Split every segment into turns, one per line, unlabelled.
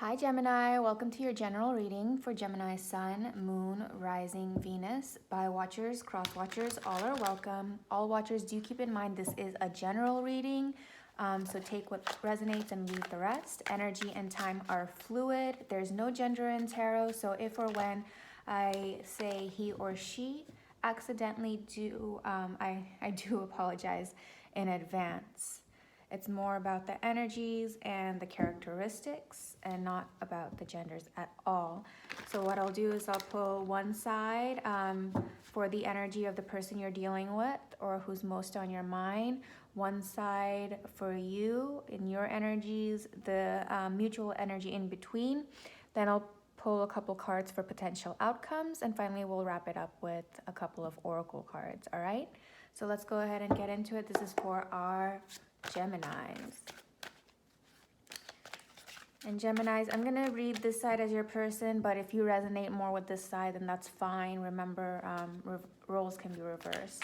Hi Gemini, welcome to your general reading for Gemini Sun, Moon, Rising, Venus. By watchers, cross watchers, all are welcome. All watchers, do keep in mind this is a general reading, so take what resonates and leave the rest. Energy and time are fluid. There's no gender in tarot, so if or when I say he or she accidentally do, I do apologize in advance. It's more about the energies and the characteristics and not about the genders at all. So what I'll do is I'll pull one side for the energy of the person you're dealing with or who's most on your mind. One side for you in your energies, the mutual energy in between. Then I'll pull a couple cards for potential outcomes. And finally, we'll wrap it up with a couple of oracle cards, all right? So let's go ahead and get into it. This is for our Geminis. And Geminis, I'm going to read this side as your person, but if you resonate more with this side, then that's fine. Remember, roles can be reversed.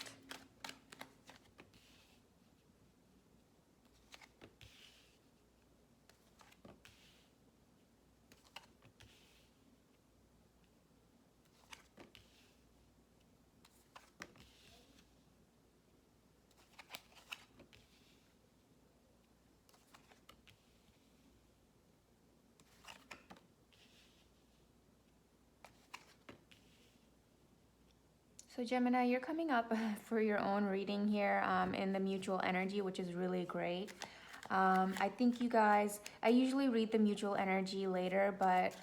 So Gemini, you're coming up for your own reading here in the mutual energy, which is really great. I think you guys, I usually read the mutual energy later, but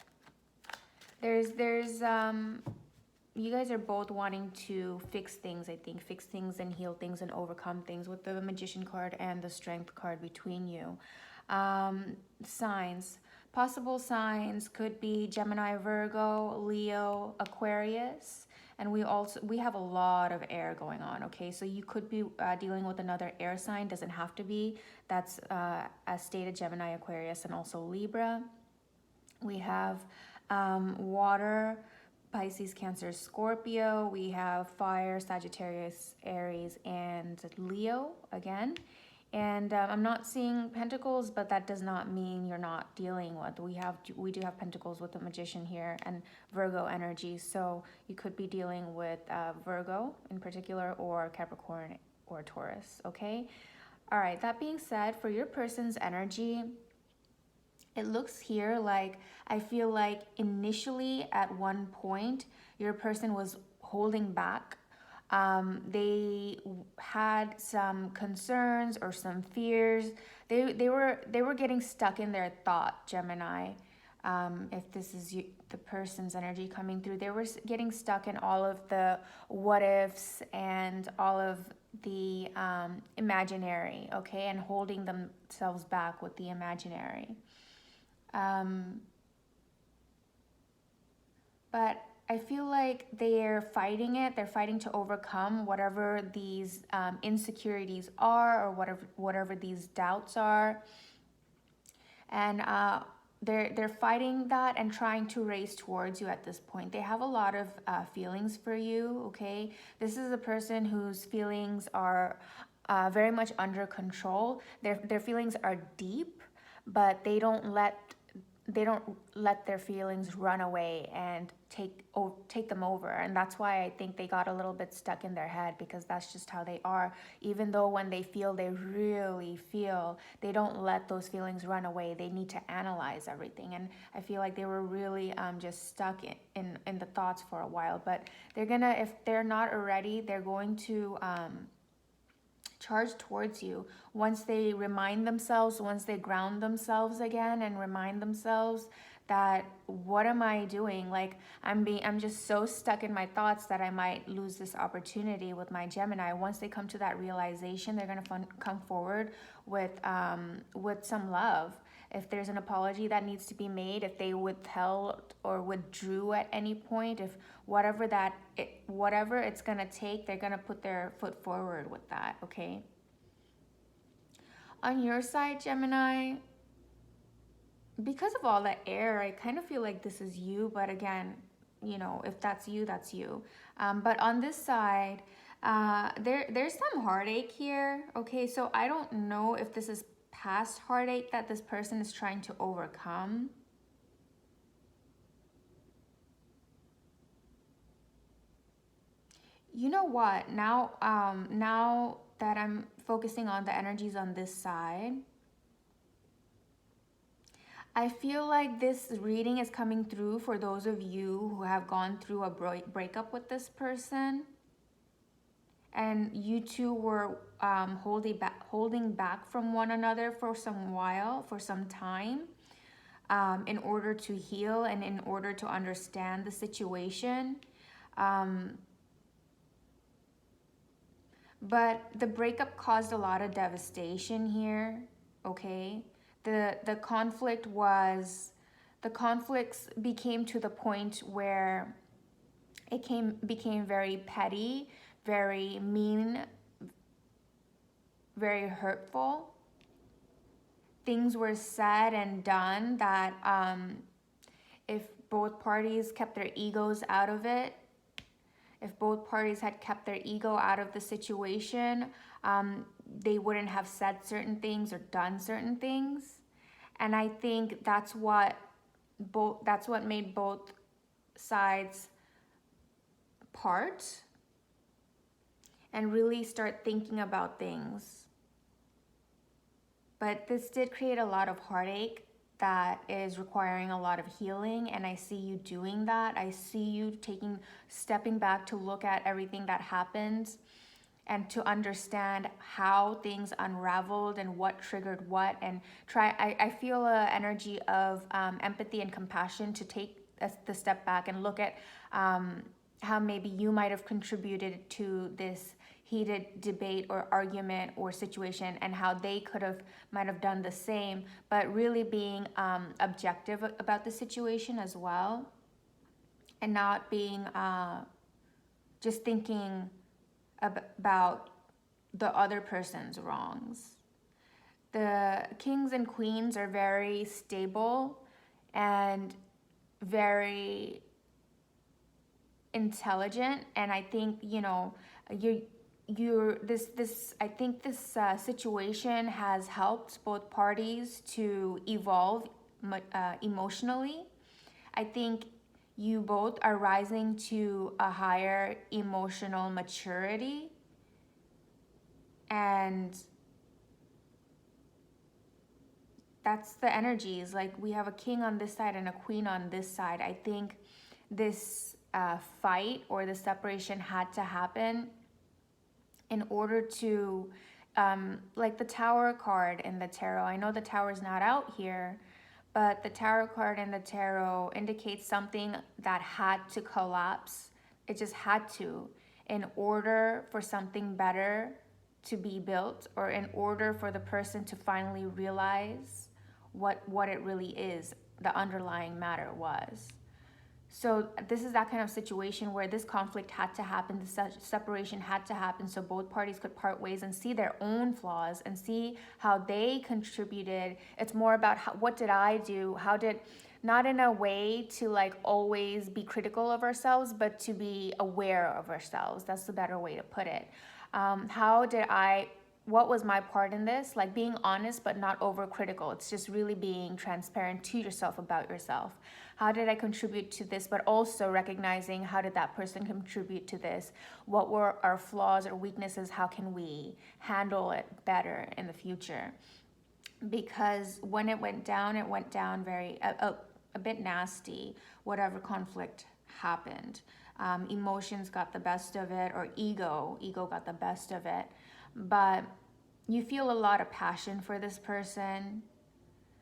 you guys are both wanting to fix things, I think. Fix things and heal things and overcome things with the Magician card and the Strength card between you. Signs. Possible signs could be Gemini, Virgo, Leo, Aquarius. And we have a lot of air going on, okay? So you could be dealing with another air sign. Doesn't have to be. That's as stated, Gemini, Aquarius, and also Libra. We have water, Pisces, Cancer, Scorpio. We have fire, Sagittarius, Aries, and Leo again. And I'm not seeing Pentacles, but that does not mean you're not dealing with. We do have Pentacles with the Magician here and Virgo energy. So you could be dealing with Virgo in particular, or Capricorn or Taurus, okay? All right, that being said, for your person's energy, it looks here like, I feel like initially at one point, your person was holding back. They had some concerns or some fears. They were getting stuck in their thought, Gemini. If this is the person's energy coming through, they were getting stuck in all of the what ifs and all of the imaginary, okay, and holding themselves back with the imaginary. But I feel like they're fighting it. They're fighting to overcome whatever these insecurities are, or whatever these doubts are. And they're fighting that and trying to race towards you at this point. They have a lot of feelings for you, okay? This is a person whose feelings are very much under control. Their feelings are deep, but they don't let their feelings run away and take them over. And that's why I think they got a little bit stuck in their head, because that's just how they are. Even though when they feel, they really feel, they don't let those feelings run away. They need to analyze everything. And I feel like they were really just stuck in the thoughts for a while. But they're gonna, if they're not already, they're going to charge towards you once they remind themselves, once they ground themselves again and remind themselves that, what am I doing? Like, I'm just so stuck in my thoughts that I might lose this opportunity with my Gemini. Once they come to that realization, they're gonna come forward with some love. If there's an apology that needs to be made, if they withheld or withdrew at any point, if whatever it's gonna take, they're gonna put their foot forward with that, okay? On your side, Gemini, because of all that air, I kind of feel like this is you, but again, you know, if that's you, that's you. But on this side, there's some heartache here, okay? So I don't know if this is past heartache that this person is trying to overcome. You know what? Now that I'm focusing on the energies on this side, I feel like this reading is coming through for those of you who have gone through a breakup with this person, and you two were holding back from one another for some time, in order to heal and in order to understand the situation. Um, but the breakup caused a lot of devastation here, okay? The conflicts became to the point where became very petty, very mean, very hurtful. Things were said and done that, if both parties kept their egos out of it, if both parties had kept their ego out of the situation, they wouldn't have said certain things or done certain things. And I think that's what made both sides part and really start thinking about things. But this did create a lot of heartache that is requiring a lot of healing, and I see you doing that. I see you stepping back to look at everything that happened and to understand how things unraveled and what triggered what, and I feel an energy of empathy and compassion to take the step back and look at how maybe you might have contributed to this heated debate or argument or situation, and how they might have done the same, but really being objective about the situation as well, and not being just thinking about the other person's wrongs. The kings and queens are very stable and very intelligent, and I think I think this situation has helped both parties to evolve emotionally. I think you both are rising to a higher emotional maturity, and that's the energies. Like, we have a king on this side and a queen on this side. I think this fight or the separation had to happen in order to, like the Tower card in the tarot. I know the Tower's not out here, but the Tower card in the tarot indicates something that had to collapse. It just had to, in order for something better to be built, or in order for the person to finally realize what it really is, the underlying matter was. So this is that kind of situation where this conflict had to happen, this separation had to happen, so both parties could part ways and see their own flaws and see how they contributed. It's more about what did I do? Not in a way to like always be critical of ourselves, but to be aware of ourselves. That's the better way to put it. What was my part in this? Like, being honest but not overcritical. It's just really being transparent to yourself about yourself. How did I contribute to this? But also recognizing, how did that person contribute to this? What were our flaws or weaknesses? How can we handle it better in the future? Because when it went down very a bit nasty. Whatever conflict happened, emotions got the best of it, or ego got the best of it. But you feel a lot of passion for this person.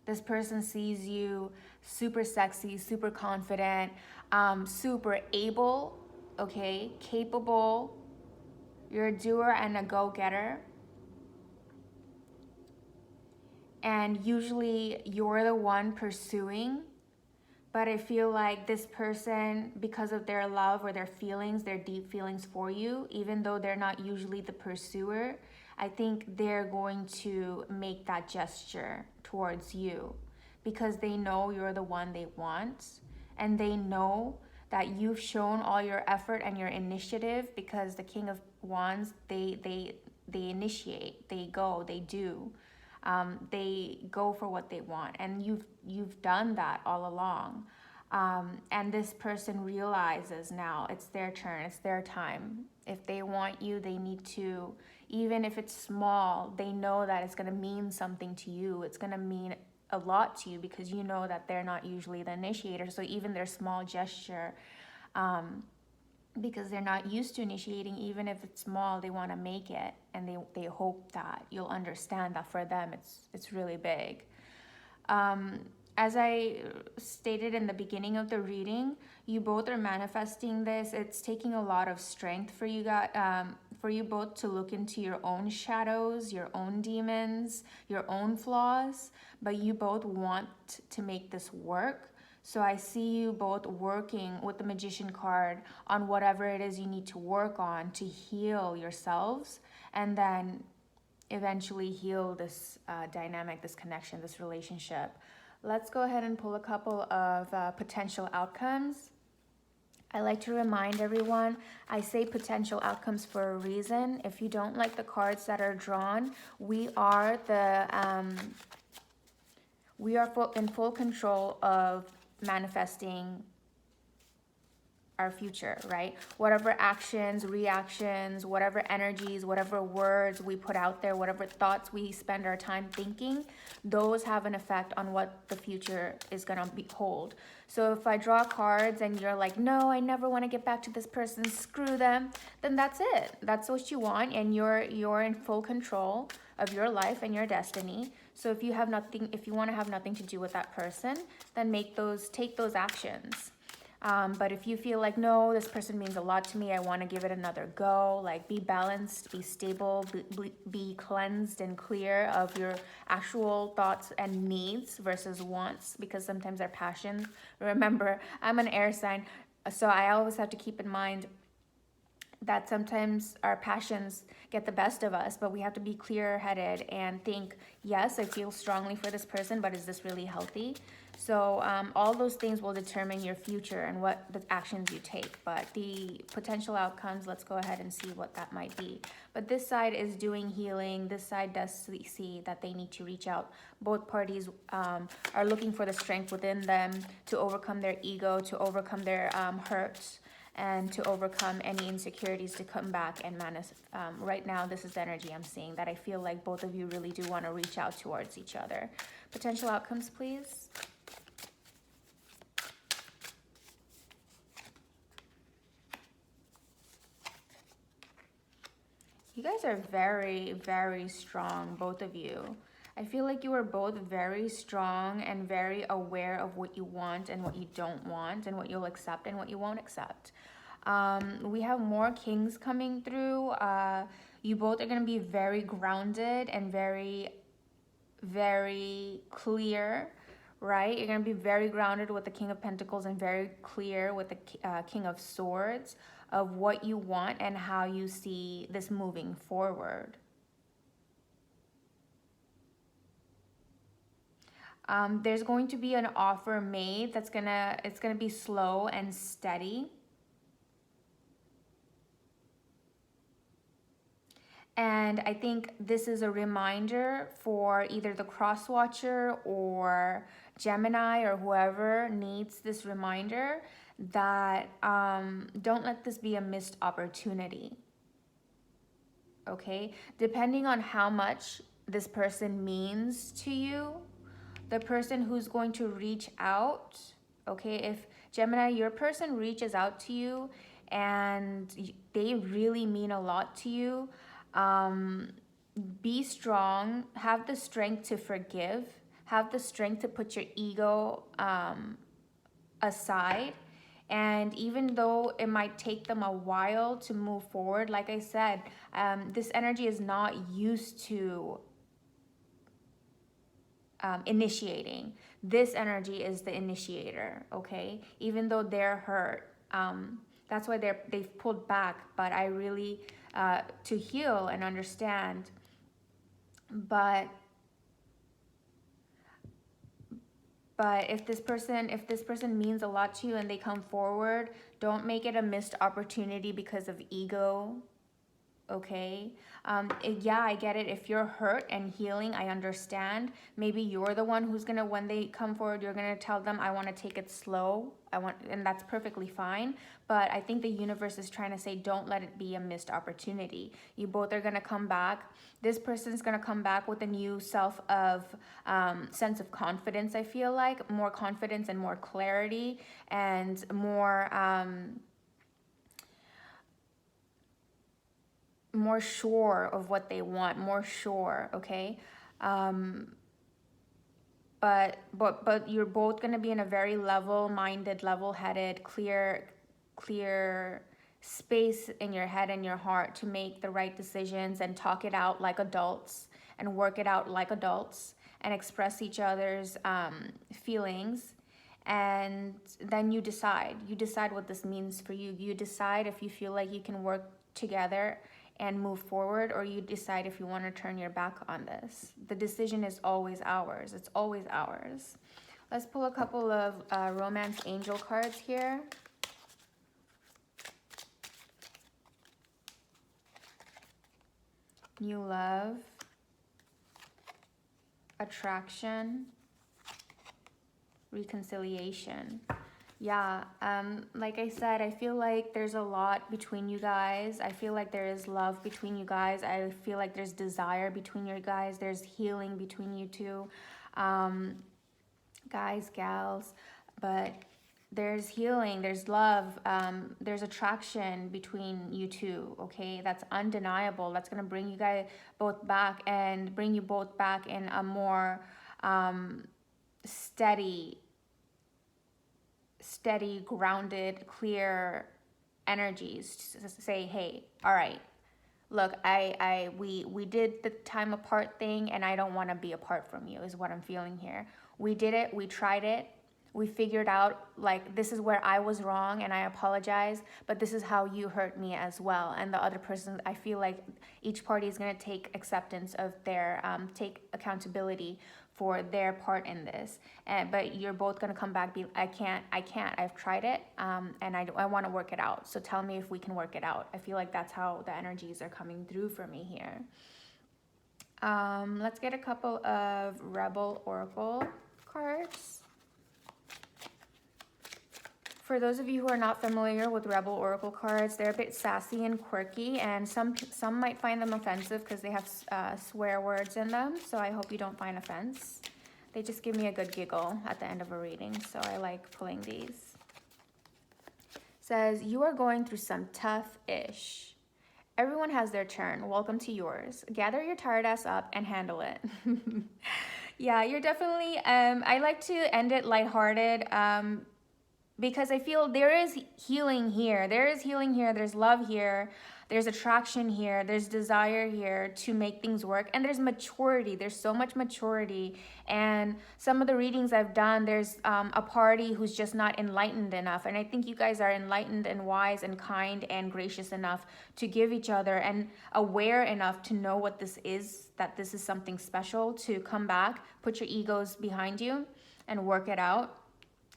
This person sees you super sexy, super confident, super able, okay, capable. You're a doer and a go-getter. And usually you're the one pursuing. But I feel like this person, because of their love or their feelings, their deep feelings for you, even though they're not usually the pursuer, I think they're going to make that gesture towards you because they know you're the one they want, and they know that you've shown all your effort and your initiative, because the King of Wands, they initiate, they go, they do. They go for what they want, and you've done that all along. And this person realizes now it's their turn, it's their time. If they want you, they need to, even if it's small, they know that it's going to mean something to you. It's going to mean a lot to you because you know that they're not usually the initiator. So even their small gesture, because they're not used to initiating, even if it's small, they want to make it, and they hope that you'll understand that for them it's really big. As I stated in the beginning of the reading, you both are manifesting this. It's taking a lot of strength for you guys, for you both to look into your own shadows, your own demons, your own flaws, but you both want to make this work. So I see you both working with the Magician card on whatever it is you need to work on to heal yourselves, and then eventually heal this dynamic, this connection, this relationship. Let's go ahead and pull a couple of potential outcomes. I like to remind everyone, I say potential outcomes for a reason. If you don't like the cards that are drawn, we are in full control of manifesting our future, right? Whatever actions, reactions, whatever energies, whatever words we put out there, whatever thoughts we spend our time thinking, those have an effect on what the future is gonna hold. So if I draw cards and you're like, no, I never want to get back to this person, screw them, then that's it. That's what you want, and you're in full control of your life and your destiny. So if you want to have nothing to do with that person, then take those actions. But if you feel like, no, this person means a lot to me, I want to give it another go, like be balanced, be stable, be cleansed and clear of your actual thoughts and needs versus wants, because sometimes our passions, remember, I'm an air sign, so I always have to keep in mind that sometimes our passions get the best of us, but we have to be clear-headed and think, yes, I feel strongly for this person, but is this really healthy? So all those things will determine your future and what the actions you take. But the potential outcomes, let's go ahead and see what that might be. But this side is doing healing. This side does see that they need to reach out. Both parties are looking for the strength within them to overcome their ego, to overcome their hurts, and to overcome any insecurities, to come back and manifest. Right now, this is the energy I'm seeing, that I feel like both of you really do want to reach out towards each other. Potential outcomes, please. You guys are very, very strong, both of you. I feel like you are both very strong and very aware of what you want and what you don't want, and what you'll accept and what you won't accept. We have more kings coming through. You both are going to be very grounded and very, very clear, right? You're going to be very grounded with the King of Pentacles and very clear with the King of Swords of what you want and how you see this moving forward. There's going to be an offer made it's gonna be slow and steady. And I think this is a reminder for either the cross watcher or Gemini or whoever needs this reminder that don't let this be a missed opportunity. Okay? Depending on how much this person means to you, the person who's going to reach out, okay, if Gemini, your person reaches out to you and they really mean a lot to you, be strong, have the strength to forgive, have the strength to put your ego aside. And even though it might take them a while to move forward, like I said, this energy is not used to initiating. This energy is the initiator, okay? Even though they're hurt, that's why they've pulled back. But I really to heal and understand. But if this person means a lot to you and they come forward, don't make it a missed opportunity because of ego. okay? Yeah, I get it. If you're hurt and healing, I understand. Maybe you're the one who's gonna, when they come forward, you're gonna tell them, I want to take it slow. And that's perfectly fine. But I think the universe is trying to say, don't let it be a missed opportunity. You both are gonna come back. This person's gonna come back with a new sense of confidence. I feel like more confidence and more clarity and more sure of what they want, more sure, okay? But you're both going to be in a very level-minded, level-headed, clear space in your head and your heart to make the right decisions and talk it out like adults and work it out like adults and express each other's feelings. And then you decide what this means for you. You decide if you feel like you can work together and move forward, or you decide if you want to turn your back on this. The decision is always ours. It's always ours. Let's pull a couple of romance angel cards here. New love, attraction, reconciliation. Yeah, like I said, I feel like there's a lot between you guys. I feel like there is love between you guys. I feel like there's desire between you guys. There's healing between you two, guys, gals. But there's healing, there's love, there's attraction between you two, okay? That's undeniable. That's going to bring you guys both back and bring you both back in a more steady, grounded, clear energies to say, hey, all right, look, we did the time apart thing, and I don't want to be apart from you, is what I'm feeling here. We did it, we tried it, we figured out, like, this is where I was wrong and I apologize, but this is how you hurt me as well. And the other person, I feel like each party is going to take acceptance of their, take accountability for their part in this. But you're both going to come back, I can't, I've tried it, and I want to work it out. So tell me if we can work it out. I feel like that's how the energies are coming through for me here. Let's get a couple of Rebel Oracle cards. For those of you who are not familiar with Rebel Oracle cards, they're a bit sassy and quirky, and some might find them offensive because they have swear words in them, so I hope you don't find offense. They just give me a good giggle at the end of a reading, so I like pulling these. It says, you are going through some tough-ish. Everyone has their turn. Welcome to yours. Gather your tired ass up and handle it. Yeah, you're definitely, I like to end it lighthearted, because I feel there is healing here. There is healing here. There's love here. There's attraction here. There's desire here to make things work. And there's maturity. There's so much maturity. And some of the readings I've done, there's a party who's just not enlightened enough. And I think you guys are enlightened and wise and kind and gracious enough to give each other, and aware enough to know what this is, that this is something special, to come back, put your egos behind you and work it out.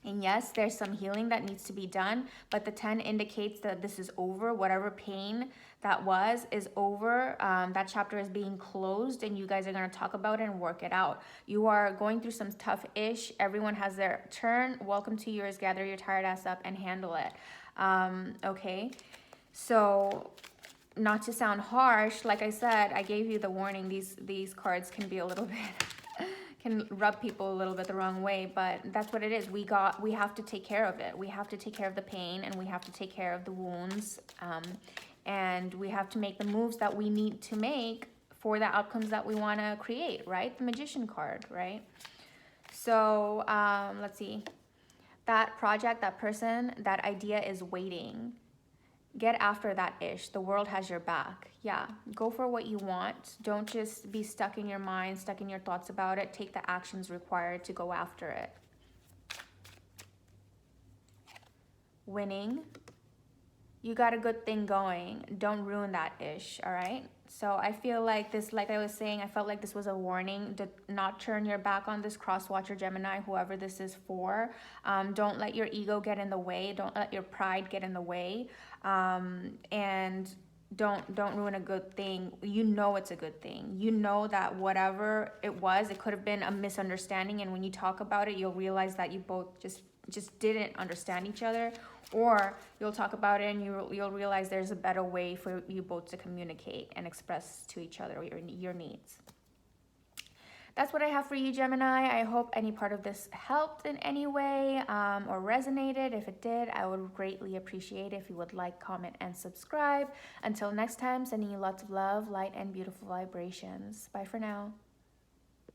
And yes, there's some healing that needs to be done, but the 10 indicates that this is over. Whatever pain that was is over. That chapter is being closed, and you guys are going to talk about it and work it out. You are going through some tough-ish. Everyone has their turn. Welcome to yours. Gather your tired ass up and handle it. Okay, so not to sound harsh, like I said, I gave you the warning. These cards can be a little bit... can rub people a little bit the wrong way, but that's what it is. We have to take care of it. We have to take care of the pain, and we have to take care of the wounds, and we have to make the moves that we need to make for the outcomes that we want to create, right? The Magician card, right? So let's see. That project, that person, that idea is waiting. Get after that ish. The world has your back. Yeah, go for what you want. Don't just be stuck in your mind, stuck in your thoughts about it. Take the actions required to go after it. Winning. You got a good thing going. Don't ruin that ish, all right? So I feel like this, like I was saying, I felt like this was a warning to not turn your back on this cross-watcher Gemini, whoever this is for. Don't let your ego get in the way. Don't let your pride get in the way. And don't ruin a good thing. You know it's a good thing. You know that whatever it was, it could have been a misunderstanding, and when you talk about it, you'll realize that you both just didn't understand each other. Or you'll talk about it and you'll realize there's a better way for you both to communicate and express to each other your needs. That's what I have for you, Gemini. I hope any part of this helped in any way or resonated. If it did, I would greatly appreciate it if you would like, comment, and subscribe. Until next time, sending you lots of love, light, and beautiful vibrations. Bye for now.